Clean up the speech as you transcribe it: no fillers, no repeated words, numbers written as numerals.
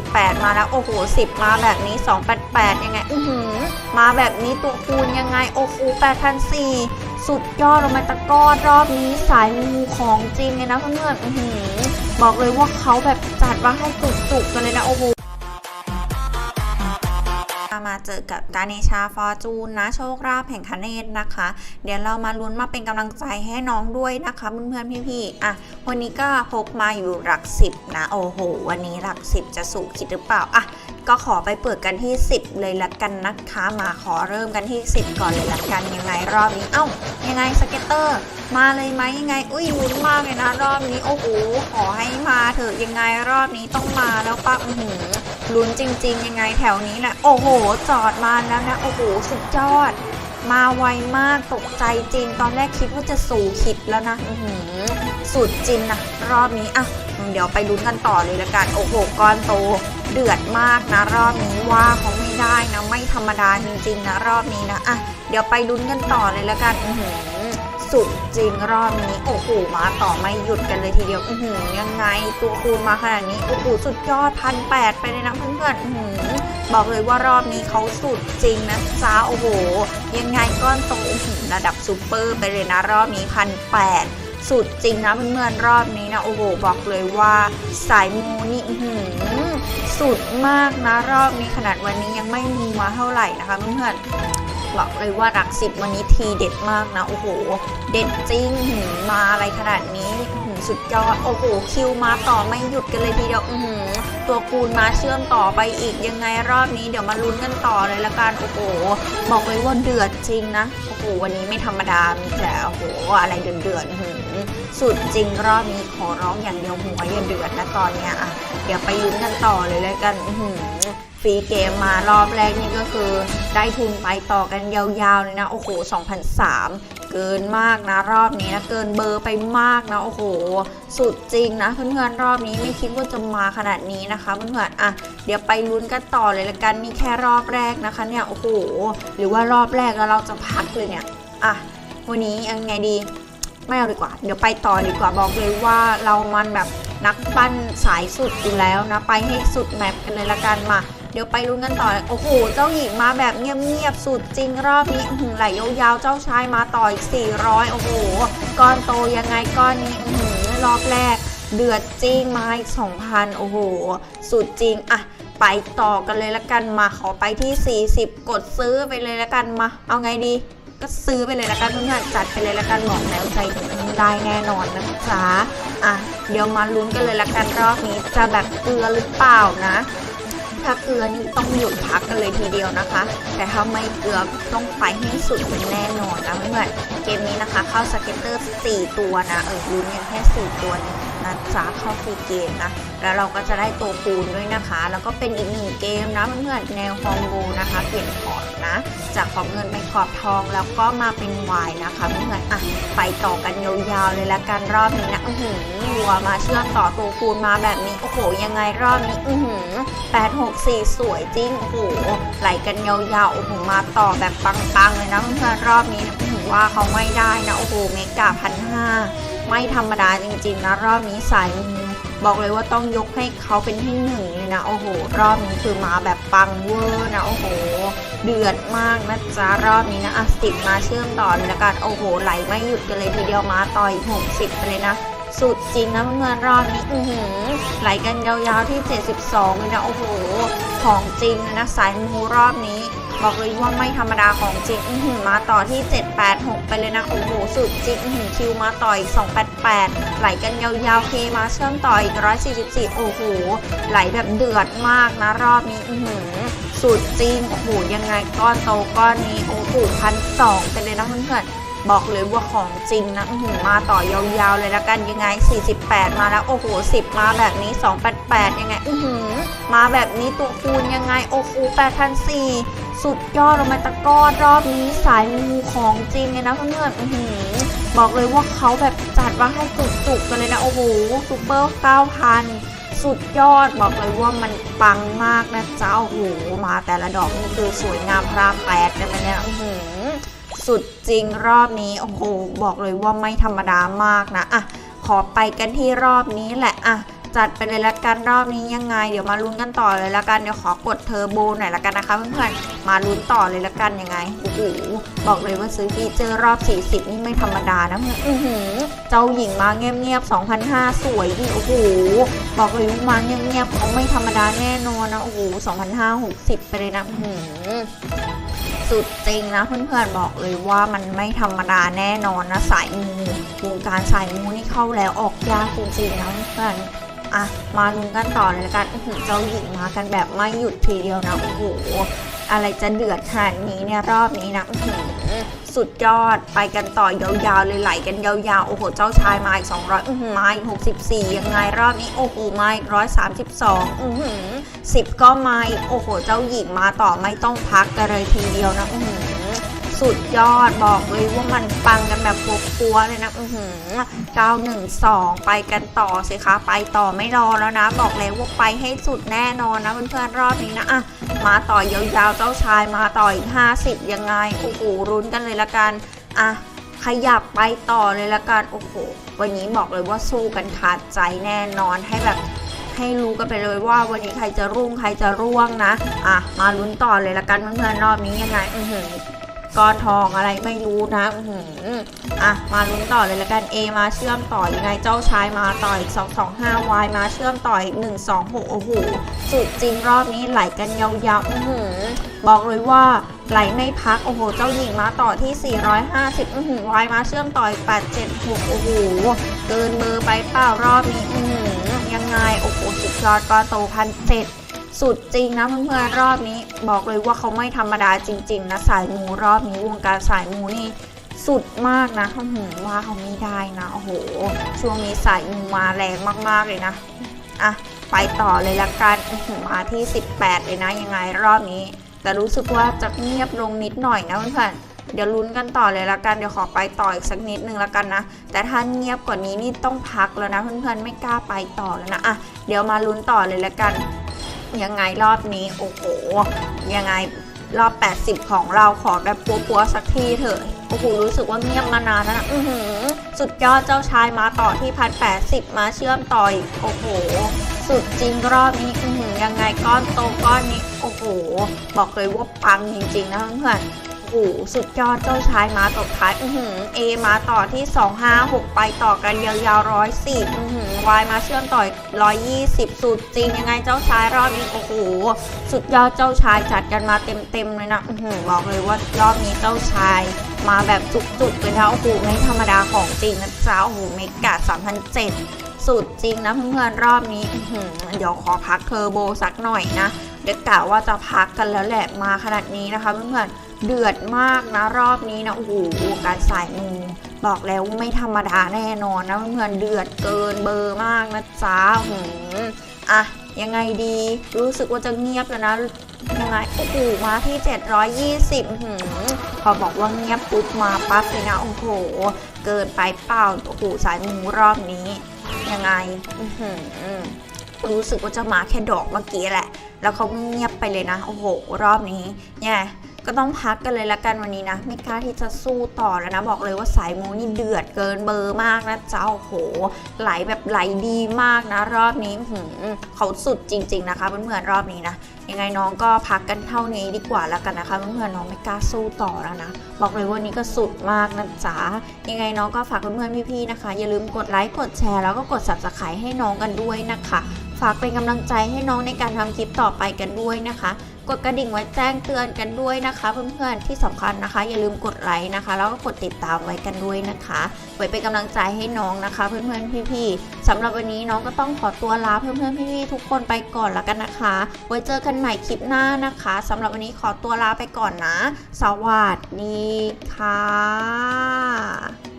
18มาแล้วโอ้โห10มาแบบนี้288ยังไงมาแบบนี้ตัวคูณยังไงโอ้โห8,400สุดยอดลงมาตะก้อนรอบนี้สายมูของจริงเลยนะเพื่อนๆบอกเลยว่าเขาแบบจัดมาให้จุกๆกันเลยนะโอ้โหมาเจอกับกาเนชาฟอร์จูนนะโชคลาภแห่งคเนศนะคะเดี๋ยวเรามาลุ้นมาเป็นกำลังใจให้น้องด้วยนะคะเพื่อนๆพี่ๆวันนี้ก็พกมาอยู่หลัก10นะโอ้โหวันนี้หลัก10จะสู่คิดหรือเปล่าก็ขอไปเปิดกันที่10เลยละกันนะคะมาขอเริ่มกันที่10ก่อนเลยละกันยังไงรอบนี้ยังไงสเก็ตเตอร์มาเลยไหมยังไงลุ้นมากเลยนะรอบนี้โอ้โหขอให้มาเถอะยังไงรอบนี้ต้องมาแล้วปะลุ้นจริงๆยังไงแถวนี้แหละโอ้โหจอดมาแล้วนะโอ้โหสุดยอดมาไวมากตกใจจริงตอนแรกคิดว่าจะสู่คิดแล้วนะสุดจริงนะรอบนี้เดี๋ยวไปลุ้นกันต่อเลยละกันโอ้โหก้อนโตเดือดมากนะรอบนี้ว่าเขาไม่ได้นะไม่ธรรมดาจริงๆนะรอบนี้นะเดี๋ยวไปลุ้นกันต่อเลยละกันสุดจริงรอบนี้โอ้โหมาต่อไม่หยุดกันเลยทีเดียวยังไงตัวคูณมาขนาดนี้โอ้โหสุดยอด1,800ไปเลยนะเพื่อนๆบอกเลยว่ารอบนี้เขาสุดจริงนะจ้าโอ้โหยังไงก้อนโตระดับซูเปอร์ไปเลยนะรอบนี้1,800สุดจริงนะเพื่อนๆรอบนี้นะโอ้โหบอกเลยว่าสายมูนี่สุดมากนะรอบนี้ขนาดวันนี้ยังไม่มูมาเท่าไหร่นะคะเพื่อนๆบอกเลยว่าหลัก10วันนี้ทีเด็ดมากนะโอ้โหเด็ดจริงมาอะไรขนาดนี้สุดยอดโอ้โหคิวมาต่อไม่หยุดกันเลยทีเดียวตัวคูณมาเชื่อมต่อไปอีกยังไงรอบนี้เดี๋ยวมาลุ้นกันต่อเลยละกันโอ้โหบอกเลยว่าเดือดจริงนะโอ้โหวันนี้ไม่ธรรมดามีแต่โอ้โหอะไรเดือดสุดจริงรอบนี้ขอร้องอย่างเดียวหัวอย่าเดือดนะตอนเนี้ยเดี๋ยวไปลุ้นกันต่อเลยละกันฟรีเกมมารอบแรกนี่ก็คือได้ทุนไปต่อกันยาวๆเลยนะโอ้โห2,300เกินมากนะรอบนี้นะเกินเบอร์ไปมากนะโอ้โหสุดจริงนะเพื่อนๆรอบนี้ไม่คิดว่าจะมาขนาดนี้นะคะเพื่อนๆเดี๋ยวไปลุ้นกันต่อเลยละกันนี่แค่รอบแรกนะคะเนี่ยโอ้โหหรือว่ารอบแรกแล้วเราจะพักเลยเนี่ยวันนี้ยังไงดีไม่เอาดีกว่าเดี๋ยวไปต่อดีกว่าบอกเลยว่าเรามันแบบนักปั้นสายสุดอยู่แล้วนะไปให้สุดแมปกันเลยละกันมาเดี๋ยวไปลุ้นกันต่อโอ้โหเจ้าหญิงมาแบบเงียบๆสุดจริงรอบนี้ไหลยาวๆเจ้าชายมาต่ออีก400โอ้โหก้อนโตยังไงก้อนนี้รอบแรกเดือดจริงมาอีก 2,000โอ้โหสุดจริงไปต่อกันเลยละกันมาขอไปที่40กดซื้อไปเลยละกันมาเอาไงดีก็ซื้อไปเลยละกันเพื่อนๆจัดไปเลยละกันบอกแล้วใจถึงได้แน่นอนนะจ๊ะเดี๋ยวมาลุ้นกันเลยละกันรอบนี้จะแบบเกลือหรือเปล่านะถ้าเกลือนี่ต้องหยุดพักกันเลยทีเดียวนะคะแต่ถ้าไม่เกลือต้องไปให้สุดเป็นแน่นอนนะเพื่อนเกมนี้นะคะเข้าสเก็ตเตอร์4ตัวนะลุ้นกันแค่4ตัวนะจ๊ะเข้าฟรีเกมนะแล้วเราก็จะได้ตัวคูณด้วยนะคะแล้วก็เป็นอีก1เกมนะเพื่อนๆแนวคอมโบนะคะเปลี่ยนพอร์ตนะจากขอบเงินเป็นขอบทองแล้วก็มาเป็นวายนะคะเพื่อนไปต่อกันยาวๆเลยละกันรอบนี้นะวัวมาเชื่อมต่อตัวคูณมาแบบนี้โอ้โหยังไงรอบนี้864สวยจริงโอ้โหไหลกันยาวๆโอ้โหมาต่อแบบปังๆเลยนะเพื่อนๆรอบนี้นะว่าเขาไม่ได้นะโอ้โหเมกะ1,500ไม่ธรรมดาจริงๆนะรอบนี้สายบอกเลยว่าต้องยกให้เขาเป็นที่1เลยนะโอ้โหรอบนี้คือมาแบบปังเวอร์นะโอ้โหเดือดมากนะจ๊ะรอบนี้นะ10มาเชื่อมต่อเลยละกันโอ้โหไหลไม่หยุดกันเลยทีเดียวมาต่ออีก60ไปเลยนะสุดจริงนะเพื่อนๆรอบนี้ไหลกันยาวๆที่72เลยนะโอ้โหของจริงนะสายมูรอบนี้บอกเลยว่าไม่ธรรมดาของจริงมาต่อที่786ไปเลยนะโอ้โหสุดจริงคิวมาต่ออีก288ไหลกันยาวๆเคมาเชื่อมต่ออีก144โอ้โหไหลแบบเดือดมากนะรอบนี้สุดจริงโอ้โหยังไงก้อนโตก้อนนี้โอ้โห1,200ไปเลยนะเพื่อนๆบอกเลยว่าของจริงนะมาต่อยาวๆเลยละกันยังไง48มาแล้วโอ้โห10มาแบบนี้288ยังไงมาแบบนี้ตัวคูณยังไงโอ้โห8,400สุดยอดลงมาตะก้อนรอบนี้สายมูของจริงเลยนะเพื่อนๆบอกเลยว่าเขาแบบจัดมาให้จุกๆกันเลยนะโอ้โหซูเปอร์ 9,000สุดยอดบอกเลยว่ามันปังมากนะเจ้าโอ้โหมาแต่ละดอกนี่คือสวยงามพระแปดกันไปเนี่ยสุดจริงรอบนี้โอ้โหบอกเลยว่าไม่ธรรมดามากนะขอไปกันที่รอบนี้แหละ จัดไปเลยละกันรอบนี้ยังไงเดี๋ยวมาลุ้นกันต่อเลยละกันเดี๋ยวขอกดเทอร์โบหน่อยละกันนะคะเพื่อนๆมาลุ้นต่อเลยละกันยังไงโอ้โหบอกเลยว่าซื้อฟีเจอร์รอบ40นี่ไม่ธรรมดานะเจ้าหญิงมาเงียบๆ 2,500 สวยดิโอ้โหบอกเลยว่ามาเงียบๆเขาไม่ธรรมดาแน่นอนนะโอ้โห 2,560 ไปเลยนะสุดจริงนะเพื่อนๆบอกเลยว่ามันไม่ธรรมดาแน่นอนนะสายมูวงการสายมูนี่เข้าแล้วออกยากจริงๆนะเพื่อนอ่ะมาลุ้นกันต่อเลยละกันเจ้าหญิงมากันแบบไม่หยุดทีเดียวนะโอ้โหอะไรจะเดือดขนาดนี้เนี่ยรอบนี้นะสุดยอดไปกันต่อยาวๆเลยไหลกันยาวๆโอ้โหเจ้าชายมาอีก200มาอีก64ยังไงรอบนี้โอ้โหมาอีก13210ก็มาอีกโอ้โหเจ้าหญิงมาต่อไม่ต้องพักกันเลยทีเดียวนะสุดยอดบอกเลยว่ามันปังกันแบบปัวๆเลยนะ912ไปกันต่อสิคะไปต่อไม่รอแล้วนะบอกเลยว่าไปให้สุดแน่นอนนะเพื่อนๆรอบนี้นะมาต่อยาวๆเจ้าชายมาต่ออีก50ยังไงโอ้โหรุ้นกันเลยละกันขยับไปต่อเลยละกันโอ้โหวันนี้บอกเลยว่าสู้กันขาดใจแน่นอนให้แบบให้รู้กันไปเลยว่าวันนี้ใครจะรุ่งใครจะร่วงนะมาลุ้นต่อเลยละกันเพื่อนๆรอบนี้ยังไงก้อนทองอะไรไม่รู้นะมาลุ้นต่อเลยละกัน A มาเชื่อมต่อยังไงเจ้าชายมาต่ออีก225 Y มาเชื่อมต่ออีก126โอ้โหสุดจริงรอบนี้ไหลกันยาวๆบอกเลยว่าไหลไม่พักโอ้โหเจ้าหญิงมาต่อที่450Y มาเชื่อมต่ออีก876โอ้โหเกินเบอร์ไปเปล่ารอบนี้ยังไงโอ้โหสุดยอดก้อนโต1,700สุดจริงนะเพื่อนๆรอบนี้บอกเลยว่าเขาไม่ธรรมดาจริงๆนะสายมูรอบนี้วงการสายมูนี่สุดมากนะว่าเขาไม่ได้นะโอ้โหช่วงนี้สายมูมาแรงมากๆเลยนะไปต่อเลยละกันมาที่18เลยนะยังไงรอบนี้แต่รู้สึกว่าจะเงียบลงนิดหน่อยนะเพื่อนๆเดี๋ยวลุ้นกันต่อเลยละกันเดี๋ยวขอไปต่ออีกสักนิดนึงละกันนะแต่ถ้าเงียบกว่านี้นี่ต้องพักแล้วนะเพื่อนๆไม่กล้าไปต่อแล้วนะเดี๋ยวมาลุ้นต่อเลยละกันยังไงรอบนี้โอ้โหยังไงรอบ80ของเราขอแบบปัวๆสักทีเถอะโอ้โหรู้สึกว่าเงียบมานานแล้วนะสุดยอดเจ้าชายมาต่อที่1,080มาเชื่อมต่ออีกโอ้โหสุดจริงรอบนี้ยังไงก้อนโตก้อนนี้โอ้โหบอกเลยว่าปังจริงๆนะเพื่อนโอ้สุดยอดเจ้าชายมาตบท้ายA มาต่อที่256ไปต่อกันยาวๆ110Y มาเชื่อมต่อ120สุดจริงยังไงเจ้าชายรอบนี้โอ้โหสุดยอดเจ้าชายจัดกันมาเต็มเลยนะบอกเลยว่ารอบนี้เจ้าชายมาแบบจุกๆเลยนะโอ้โหไม่ธรรมดาของจริงนะจ๊ะโอ้โหเมกะ3,700สุดจริงนะเพื่อนๆรอบนี้เดี๋ยวขอพักเทอร์โบสักหน่อยนะเดี๋ยวกะว่าจะพักกันแล้วแหละมาขนาดนี้นะคะเพื่อนๆเดือดมากนะรอบนี้นะโอ้โหการสายมูบอกแล้วไม่ธรรมดาแน่นอนนะเพื่อนๆเดือดเกินเบอร์มากนะจ๊ะยังไงดีรู้สึกว่าจะเงียบแล้วนะยังไงโอ้โหมาที่720พอบอกว่าเงียบปุ๊บมาปั๊บเลยนะโอ้โหเกินไปเปล่าโอ้โหสายมูรอบนี้ยังไงรู้สึกว่าจะมาแค่ดอกเมื่อกี้แหละแล้วเขาเงียบไปเลยนะโอ้โหรอบนี้เนี่ยก็ต้องพักกันเลยละกันวันนี้นะไม่กล้าที่จะสู้ต่อแล้วนะบอกเลยว่าสายมูนี่เดือดเกินเบอร์มากนะเจ้าโอ้โหไหลแบบไหลดีมากนะรอบนี้เขาสุดจริงๆนะคะเพื่อนๆรอบนี้นะยังไงน้องก็พักกันเท่านี้ดีกว่าแล้วกันนะคะเพื่อนๆน้องไม่กล้าสู้ต่อแล้วนะบอกเลยว่านี้ก็สุดมากนะจ๊ะยังไงน้องก็ฝากเพื่อนๆพี่ๆนะคะอย่าลืมกดไลค์กดแชร์แล้วก็กด Subscribe ให้น้องกันด้วยนะคะฝากเป็นกำลังใจให้น้องในการทำคลิปต่อไปกันด้วยนะคะกดกระดิ่งไว้แจ้งเตือนกันด้วยนะคะเพื่อนๆที่สำคัญนะคะอย่าลืมกดไลค์นะคะแล้วก็กดติดตามไว้กันด้วยนะคะไว้เป็นกำลังใจให้น้องนะคะเพื่อนๆพี่ๆสำหรับวันนี้น้องก็ต้องขอตัวลาเพื่อนๆพี่ๆทุกคนไปก่อนแล้วกันนะคะไว้เจอกันใหม่คลิปหน้านะคะสำหรับวันนี้ขอตัวลาไปก่อนนะสวัสดีค่ะ